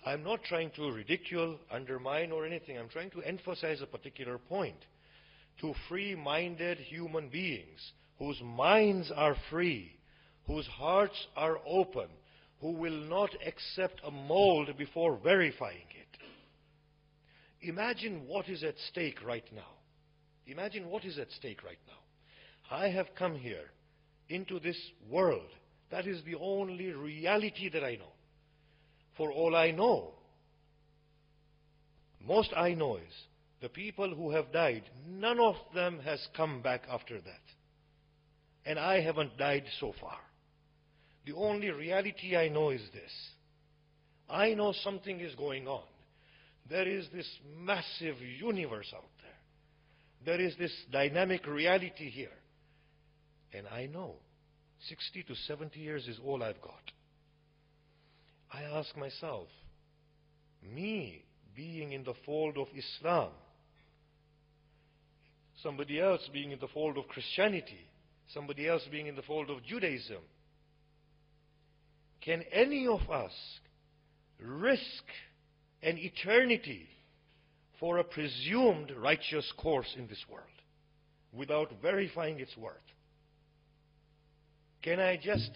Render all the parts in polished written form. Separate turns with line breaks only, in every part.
I'm not trying to ridicule, undermine, or anything. I'm trying to emphasize a particular point. To free-minded human beings, whose minds are free, whose hearts are open, who will not accept a mold before verifying it. Imagine what is at stake right now. Imagine what is at stake right now. I have come here into this world. That is the only reality that I know. For all I know, most I know is the people who have died, none of them has come back after that. And I haven't died so far. The only reality I know is this. I know something is going on. There is this massive universe out there. There is this dynamic reality here. And I know 60 to 70 years is all I've got. I ask myself, me being in the fold of Islam, somebody else being in the fold of Christianity, somebody else being in the fold of Judaism, can any of us risk an eternity for a presumed righteous course in this world without verifying its worth? Can I just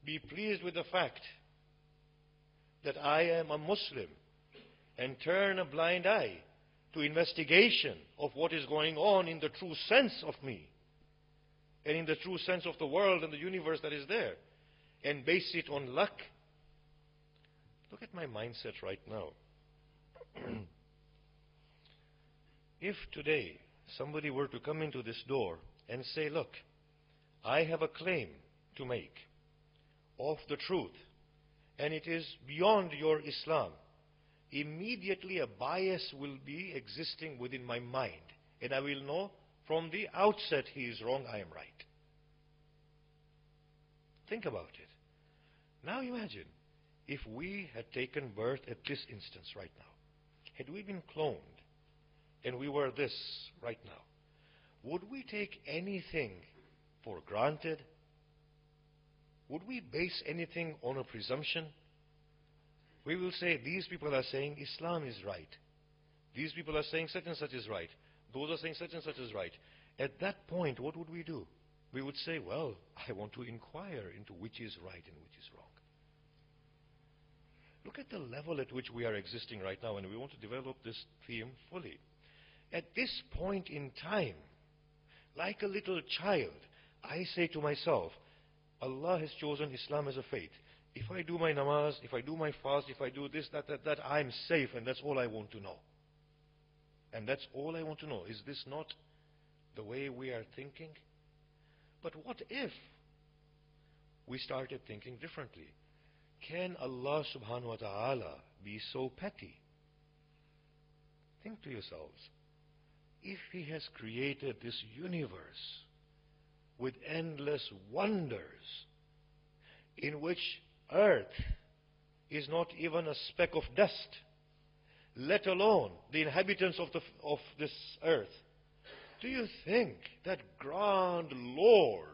be pleased with the fact that I am a Muslim and turn a blind eye to investigation of what is going on in the true sense of me and in the true sense of the world and the universe that is there, and base it on luck? Look at my mindset right now. If today somebody were to come into this door and say, look, I have a claim to make of the truth, and it is beyond your Islam, immediately a bias will be existing within my mind, and I will know from the outset he is wrong, I am right. Think about it. Now imagine if we had taken birth at this instance right now. Had we been cloned and we were this right now, would we take anything for granted? Would we base anything on a presumption? We will say, these people are saying Islam is right. These people are saying such and such is right. Those are saying such and such is right. At that point, what would we do? We would say, well, I want to inquire into which is right and which is wrong. Look at the level at which we are existing right now, and we want to develop this theme fully. At this point in time, like a little child, I say to myself, Allah has chosen Islam as a faith. If I do my namaz, if I do my fast, if I do this, that, I'm safe, and that's all I want to know. And that's all I want to know. Is this not the way we are thinking? But what if we started thinking differently? Can Allah subhanahu wa ta'ala be so petty? Think to yourselves. If He has created this universe with endless wonders, in which earth is not even a speck of dust, let alone the inhabitants of this earth, do you think that grand Lord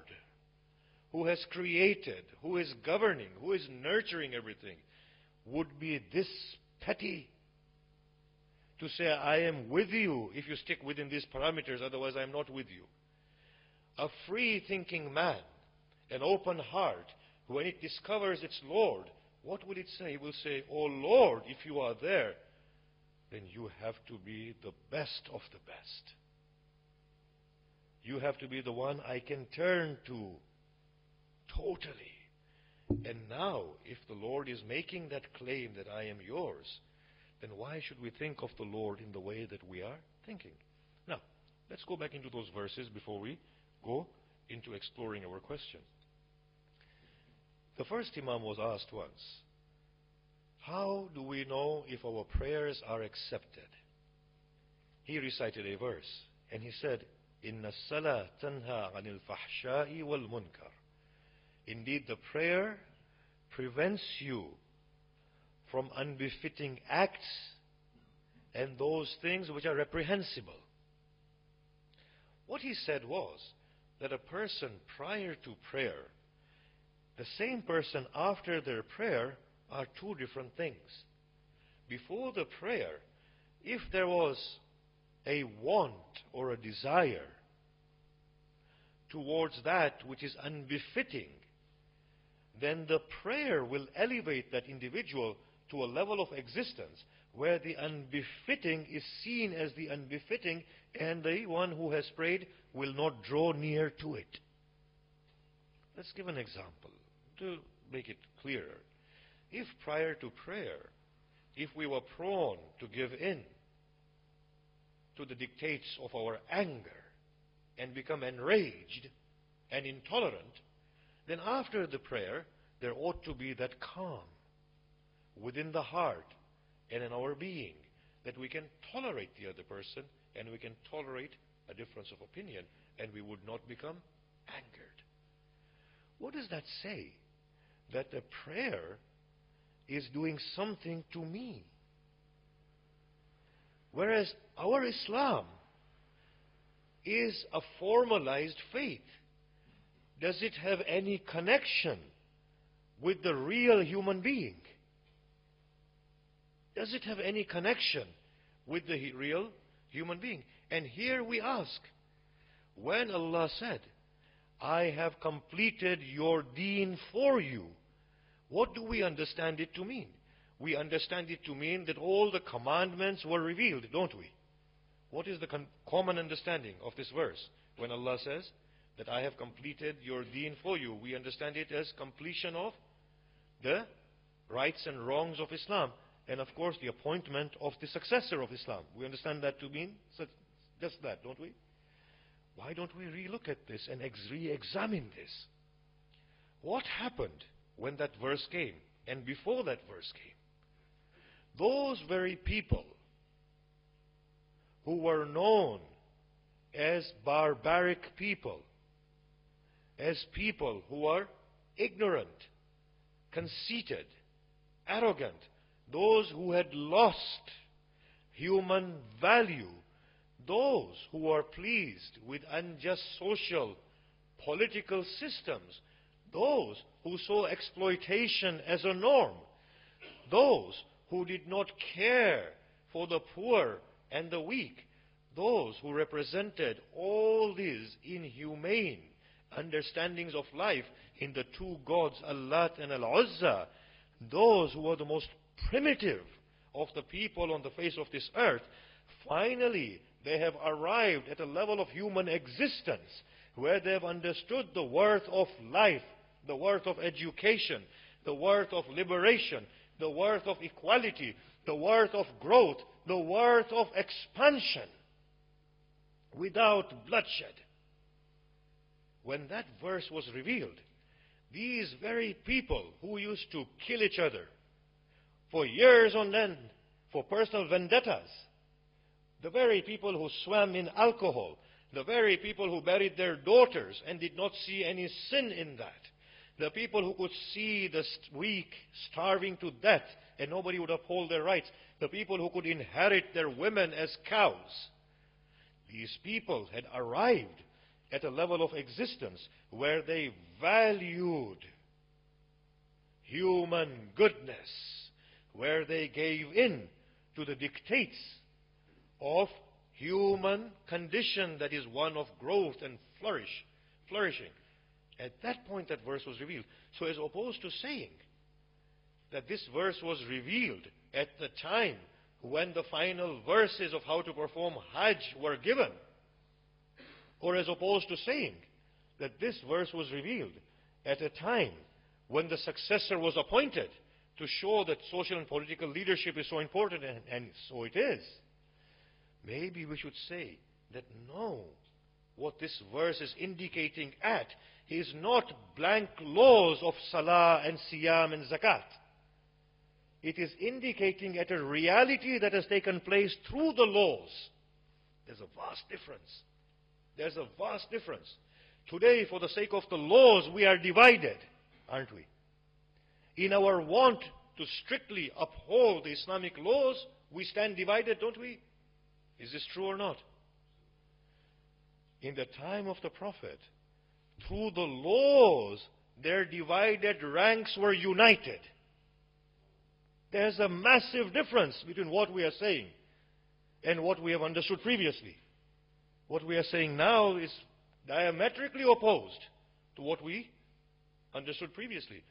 who has created, who is governing, who is nurturing everything, would be this petty to say, I am with you if you stick within these parameters, otherwise I am not with you? A free-thinking man, an open heart, when it discovers its Lord, what will it say? It will say, oh Lord, if you are there, then you have to be the best of the best. You have to be the one I can turn to totally. And now, if the Lord is making that claim that I am yours, then why should we think of the Lord in the way that we are thinking? Now, let's go back into those verses before we go into exploring our question. The first Imam was asked once, how do we know if our prayers are accepted? He recited a verse, and he said, Inna as-salah tanha anil fahsha'i wal munkar. Indeed, the prayer prevents you from unbefitting acts and those things which are reprehensible. What he said was that a person prior to prayer, the same person after their prayer, are two different things. before the prayer, if there was a want or a desire towards that which is unbefitting, then the prayer will elevate that individual to a level of existence where the unbefitting is seen as the unbefitting, and the one who has prayed will not draw near to it. Let's give an example to make it clearer. If prior to prayer, if we were prone to give in to the dictates of our anger and become enraged and intolerant, then after the prayer, there ought to be that calm within the heart and in our being, that we can tolerate the other person and we can tolerate a difference of opinion, and we would not become angered. What does that say? That the prayer is doing something to me. Whereas our Islam is a formalized faith. Does it have any connection with the real human being? Does it have any connection with the real human being? And here we ask, when Allah said, I have completed your deen for you, what do we understand it to mean? We understand it to mean that all the commandments were revealed, don't we? What is the common understanding of this verse? When Allah says that I have completed your deen for you, we understand it as completion of the rights and wrongs of Islam. And of course, the appointment of the successor of Islam. We understand that to mean just that, don't we? Why don't we relook at this and re-examine this? What happened when that verse came and before that verse came? Those very people who were known as barbaric people, as people who are ignorant, conceited, arrogant, those who had lost human value, those who are pleased with unjust social, political systems, those who saw exploitation as a norm, those who did not care for the poor and the weak, those who represented all these inhumane understandings of life in the two gods, Allat and Al-Uzza, those who were the most primitive of the people on the face of this earth, finally they have arrived at a level of human existence where they have understood the worth of life, the worth of education, the worth of liberation, the worth of equality, the worth of growth, the worth of expansion without bloodshed. When that verse was revealed, these very people who used to kill each other for years on end, for personal vendettas, the very people who swam in alcohol, the very people who buried their daughters and did not see any sin in that, the people who could see the weak starving to death and nobody would uphold their rights, the people who could inherit their women as cows, these people had arrived at a level of existence where they valued human goodness, where they gave in to the dictates of human condition that is one of growth and flourishing. At that point that verse was revealed. So as opposed to saying that this verse was revealed at the time when the final verses of how to perform Hajj were given, or as opposed to saying that this verse was revealed at a time when the successor was appointed to show that social and political leadership is so important, and so it is. Maybe we should say that no, what this verse is indicating at is not blank laws of Salah and Siyam and Zakat. It is indicating at a reality that has taken place through the laws. There's a vast difference. There's a vast difference. Today, for the sake of the laws, we are divided, aren't we? In our want to strictly uphold the Islamic laws, we stand divided, don't we? Is this true or not? In the time of the Prophet, through the laws, their divided ranks were united. There's a massive difference between what we are saying and what we have understood previously. What we are saying now is diametrically opposed to what we understood previously.